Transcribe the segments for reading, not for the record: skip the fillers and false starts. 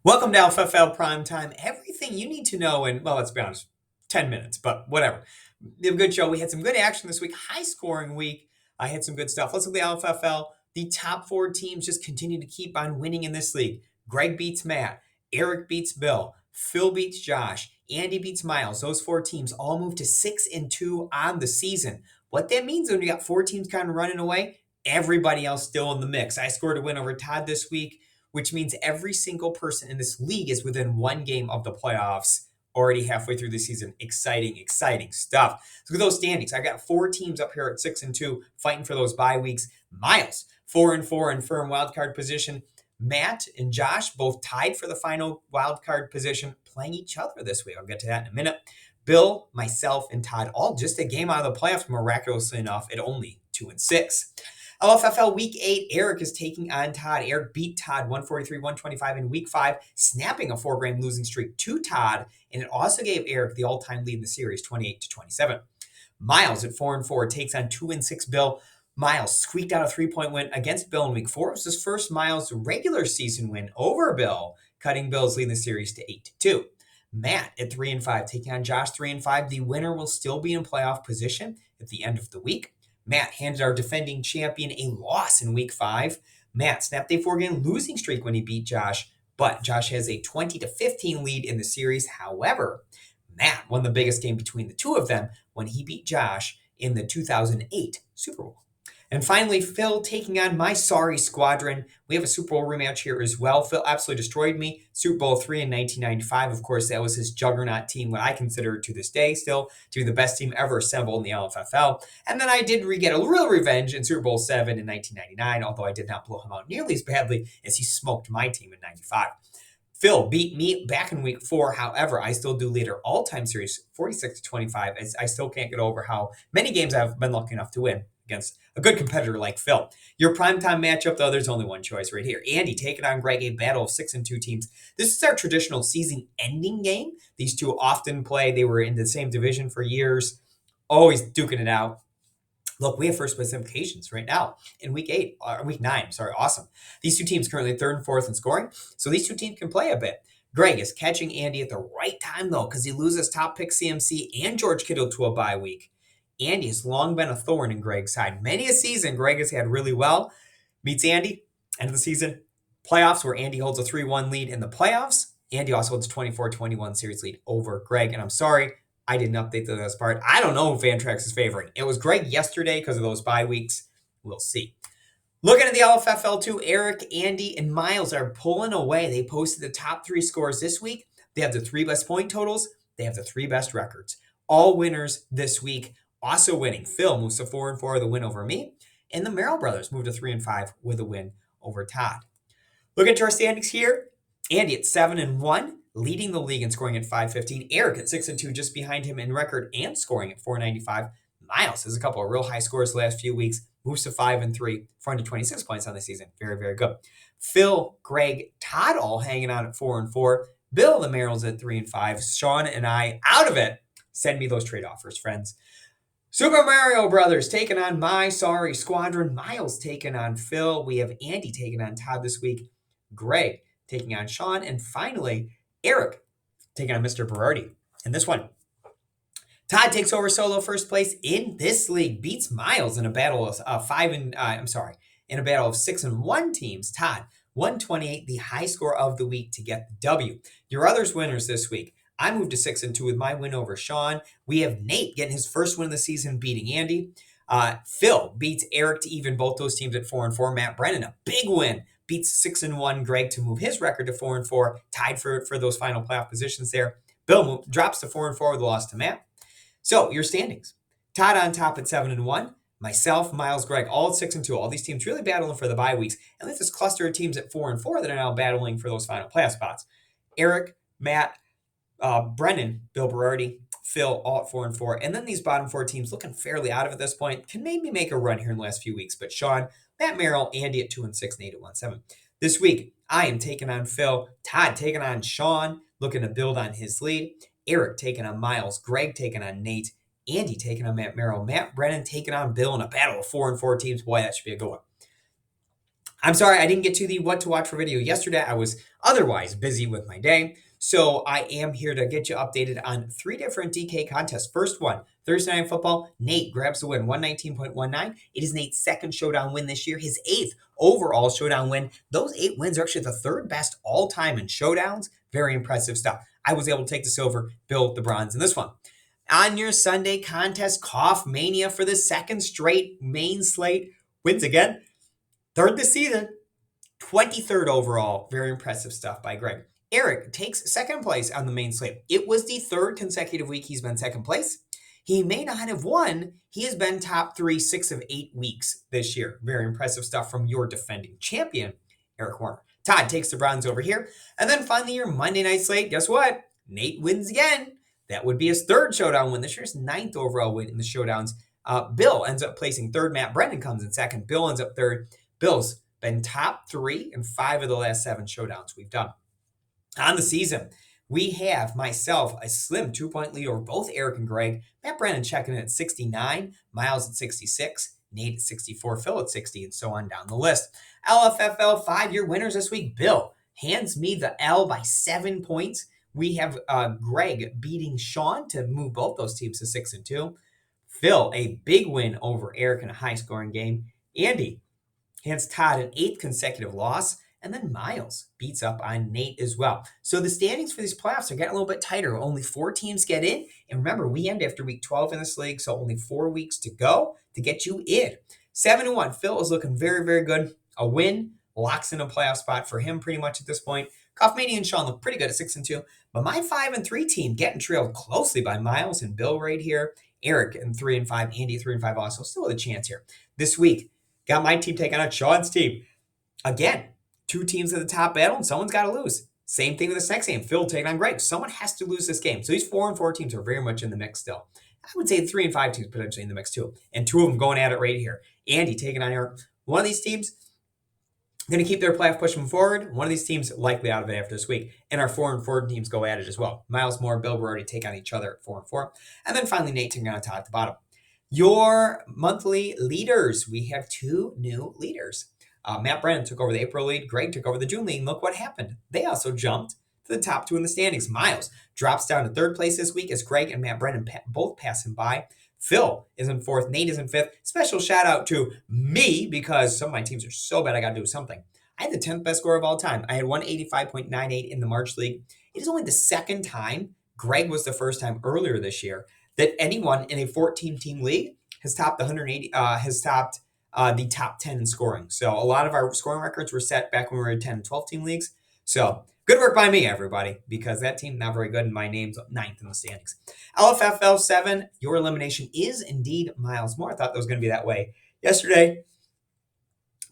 Welcome to LFFL Primetime. Everything you need to know in, well, let's be honest, 10 minutes, but whatever. We have a good show. We had some good action this week, high scoring week. I had some good stuff. Let's look at the LFFL. The top four teams just continue to keep on winning in this league. Greg beats Matt. Eric beats Bill. Phil beats Josh. Andy beats Miles. Those four teams all moved to 6-2 on the season. What that means when you got four teams kind of running away, everybody else still in the mix. I scored a win over Todd this week, which means every single person in this league is within one game of the playoffs already halfway through the season. Exciting, exciting stuff. Look at those standings. I've got four teams up here at 6-2 fighting for those bye weeks. Miles, 4-4 in firm wildcard position. Matt and Josh both tied for the final wildcard position, playing each other this week. I'll get to that in a minute. Bill, myself, and Todd all just a game out of the playoffs, miraculously enough, at only 2-6. LFFL Week 8, Eric is taking on Todd. Eric beat Todd 143-125 in Week 5, snapping a four-game losing streak to Todd, and it also gave Eric the all-time lead in the series, 28-27. Miles at 4-4 takes on 2-6 Bill. Miles squeaked out a three-point win against Bill in Week 4. It was his first Miles regular season win over Bill, cutting Bill's lead in the series to 8-2. Matt at 3-5 taking on Josh 3-5. The winner will still be in playoff position at the end of the week. Matt handed our defending champion a loss in Week 5. Matt snapped a four-game losing streak when he beat Josh, but Josh has a 20-15 lead in the series. However, Matt won the biggest game between the two of them when he beat Josh in the 2008 Super Bowl. And finally, Phil taking on my sorry squadron. We have a Super Bowl rematch here as well. Phil absolutely destroyed me. Super Bowl III in 1995. Of course, that was his juggernaut team, what I consider to this day still to be the best team ever assembled in the LFFL. And then I did get a real revenge in Super Bowl VII in 1999, although I did not blow him out nearly as badly as he smoked my team in 95. Phil beat me back in Week 4. However, I still do lead our all-time series 46-25. As I still can't get over how many games I've been lucky enough to win against a good competitor like Phil. Your primetime matchup, though, there's only one choice right here. Andy taking on Greg, a battle of 6-2 teams. This is our traditional season-ending game. These two often play. They were in the same division for years, always duking it out. Look, we have first place implications right now in week 9. Sorry, awesome. These two teams currently third and fourth in scoring, so these two teams can play a bit. Greg is catching Andy at the right time, though, because he loses top pick CMC and George Kittle to a bye week. Andy has long been a thorn in Greg's side. Many a season Greg has had really well. Meets Andy, end of the season, playoffs where Andy holds a 3-1 lead in the playoffs. Andy also holds a 24-21 series lead over Greg, and I'm sorry, I didn't update the last part. I don't know if Vantrax is favoring. It was Greg yesterday because of those bye weeks. We'll see. Looking at the LFFL2, Eric, Andy, and Miles are pulling away. They posted the top three scores this week. They have the three best point totals. They have the three best records. All winners this week. Also winning. Phil moves to 4-4 with a win over me. And the Merrill brothers moved to 3-5 with a win over Todd. Looking at our standings here. Andy at 7-1, leading the league in scoring at 515. Eric at 6-2, just behind him in record and scoring at 495. Miles has a couple of real high scores the last few weeks, moves to 5-3, 426 points on the season. Very, very good. Phil, Greg, Todd all hanging out at 4-4. Bill, the Merrills at 3-5. Sean and I out of it. Send me those trade offers, friends. Super Mario Brothers taking on my sorry squadron. Miles taking on Phil. We have Andy taking on Todd this week. Greg taking on Sean. And finally, Eric taking on Mr. Berardi. And this one, Todd takes over solo first place in this league, beats Miles in a battle of in a battle of 6-1 teams. Todd, 128, the high score of the week to get the W. Your others winners this week. I moved to 6-2 with my win over Sean. We have Nate getting his first win of the season, beating Andy. Phil beats Eric to even both those teams at 4-4. Matt Brennan, a big win, beats 6-1 Greg to move his record to 4-4, tied for those final playoff positions there. Bill drops to 4-4 with a loss to Matt. So your standings: Todd on top at 7-1. Myself, Miles, Greg, all at 6-2. All these teams really battling for the bye weeks. And there's this cluster of teams at 4-4 that are now battling for those final playoff spots. Eric, Matt, Brennan, Bill Berardi, Phil, all at 4-4. And then these bottom four teams looking fairly out of it at this point. Can maybe make a run here in the last few weeks. But Sean, Matt Merrill, Andy at 2-6, Nate at 1-7. This week, I am taking on Phil. Todd taking on Sean, looking to build on his lead. Eric taking on Miles. Greg taking on Nate. Andy taking on Matt Merrill. Matt Brennan taking on Bill in a battle of 4-4 teams. Boy, that should be a good one. I'm sorry I didn't get to the what to watch for video yesterday. I was otherwise busy with my day. So I am here to get you updated on three different DK contests. First one, Thursday Night Football. Nate grabs the win, 119.19. It is Nate's second showdown win this year, his eighth overall showdown win. Those 8 wins are actually the third best all time in showdowns. Very impressive stuff. I was able to take the silver, Bill the bronze in this one. On your Sunday contest, Cough Mania for the second straight main slate wins again. Third this season, 23rd overall. Very impressive stuff by Greg. Eric takes second place on the main slate. It was the third consecutive week he's been second place. He may not have won. He has been top 3 6 of 8 weeks this year. Very impressive stuff from your defending champion, Eric Warner. Todd takes the bronze over here. And then finally, your Monday night slate. Guess what? Nate wins again. That would be his third showdown win this year, his ninth overall win in the showdowns. Bill ends up placing third. Matt Brennan comes in second. Bill ends up third. Bill's been top 3 in 5 of the last 7 showdowns we've done. On the season, we have myself a slim 2-point lead over both Eric and Greg. Matt Brennan checking in at 69, Miles at 66, Nate at 64, Phil at 60, and so on down the list. LFFL 5-year winners this week. Bill hands me the L by 7 points. We have Greg beating Sean to move both those teams to 6 and 2. Phil, a big win over Eric in a high-scoring game. Andy hands Todd an 8th consecutive loss. And then Miles beats up on Nate as well. So the standings for these playoffs are getting a little bit tighter. Only 4 teams get in. And remember, we end after week 12 in this league, so only 4 weeks to go to get you in. 7-1. Phil is looking very, very good. A win locks in a playoff spot for him pretty much at this point. Kaufmania and Sean look pretty good at 6 and 2. But my 5 and 3 team getting trailed closely by Miles and Bill right here. Eric and 3 and 5. Andy 3 and 5 also. Still with a chance here. This week, got my team taking on Sean's team. Again, 2 teams at the top battle, and someone's got to lose. Same thing with this next game. Phil taking on Greg. Someone has to lose this game. So these 4 and 4 teams are very much in the mix still. I would say 3 and 5 teams potentially in the mix too. And 2 of them going at it right here. Andy taking on Eric. One of these teams going to keep their playoff push moving forward. One of these teams likely out of it after this week. And our 4 and 4 teams go at it as well. Miles Moore, Bill will already take on each other at 4 and 4. And then finally Nate taking on Todd at the bottom. Your monthly leaders. We have 2 new leaders. Matt Brennan took over the April lead. Greg took over the June lead. And look what happened. They also jumped to the top 2 in the standings. Miles drops down to 3rd place this week as Greg and Matt Brennan both pass him by. Phil is in 4th. Nate is in 5th. Special shout out to me because some of my teams are so bad I got to do something. I had the 10th best score of all time. I had 185.98 in the March league. It is only the second time, Greg was the first time earlier this year, that anyone in a 14-team league has topped the 180, the top 10 in scoring. So a lot of our scoring records were set back when we were in 10 and 12 team leagues. So good work by me, everybody, because that team not very good and my name's 9th in the standings. LFFL 7, your elimination is indeed Miles Moore. I thought that was going to be that way yesterday.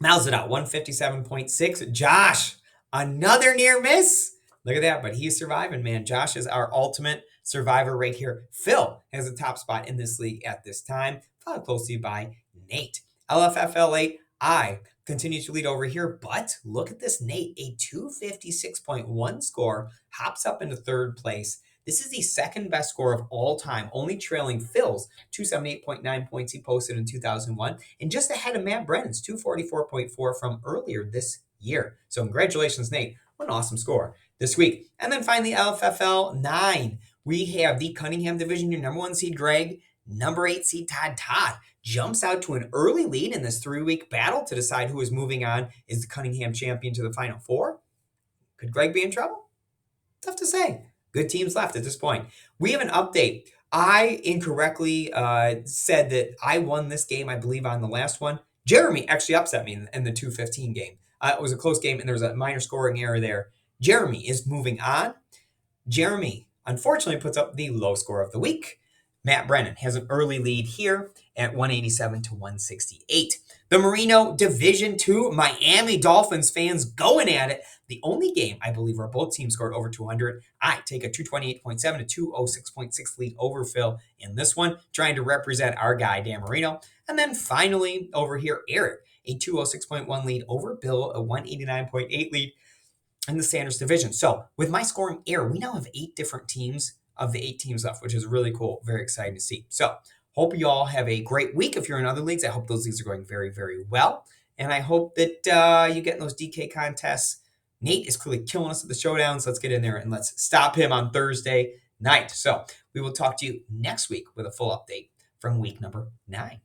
Miles it out, 157.6. Josh, another near miss. Look at that, but he's surviving, man. Josh is our ultimate survivor right here. Phil has a top spot in this league at this time, followed closely by Nate. LFFL 8, I continue to lead over here, but look at this Nate, a 256.1 score, hops up into 3rd place. This is the second best score of all time, only trailing Phil's 278.9 points he posted in 2001, and just ahead of Matt Brennan's 244.4 from earlier this year. So congratulations, Nate. What an awesome score this week. And then finally, LFFL 9. We have the Cunningham division, your number 1 seed, Greg, number 8 seed, Todd. Todd jumps out to an early lead in this 3-week battle to decide who is moving on as the Cunningham champion to the Final 4. Could Greg be in trouble? Tough to say. Good teams left at this point. We have an update. I incorrectly said that I won this game, I believe, on the last one. Jeremy actually upset me in the 2-15 game. It was a close game, and there was a minor scoring error there. Jeremy is moving on. Jeremy, unfortunately, puts up the low score of the week. Matt Brennan has an early lead here at 187 to 168. The Marino Division 2 Miami Dolphins fans going at it. The only game, I believe, where both teams scored over 200. I take a 228.7 to 206.6 lead over Phil in this one, trying to represent our guy, Dan Marino. And then finally, over here, Eric, a 206.1 lead over Bill, a 189.8 lead in the Sanders Division. So with my scoring error, we now have 8 different teams of the 8 teams left, which is really cool. Very exciting to see. So hope you all have a great week. If you're in other leagues, I hope those leagues are going very, very well. And I hope that you get in those DK contests. Nate is clearly killing us at the showdowns. Let's get in there and let's stop him on Thursday night. So we will talk to you next week with a full update from week number 9.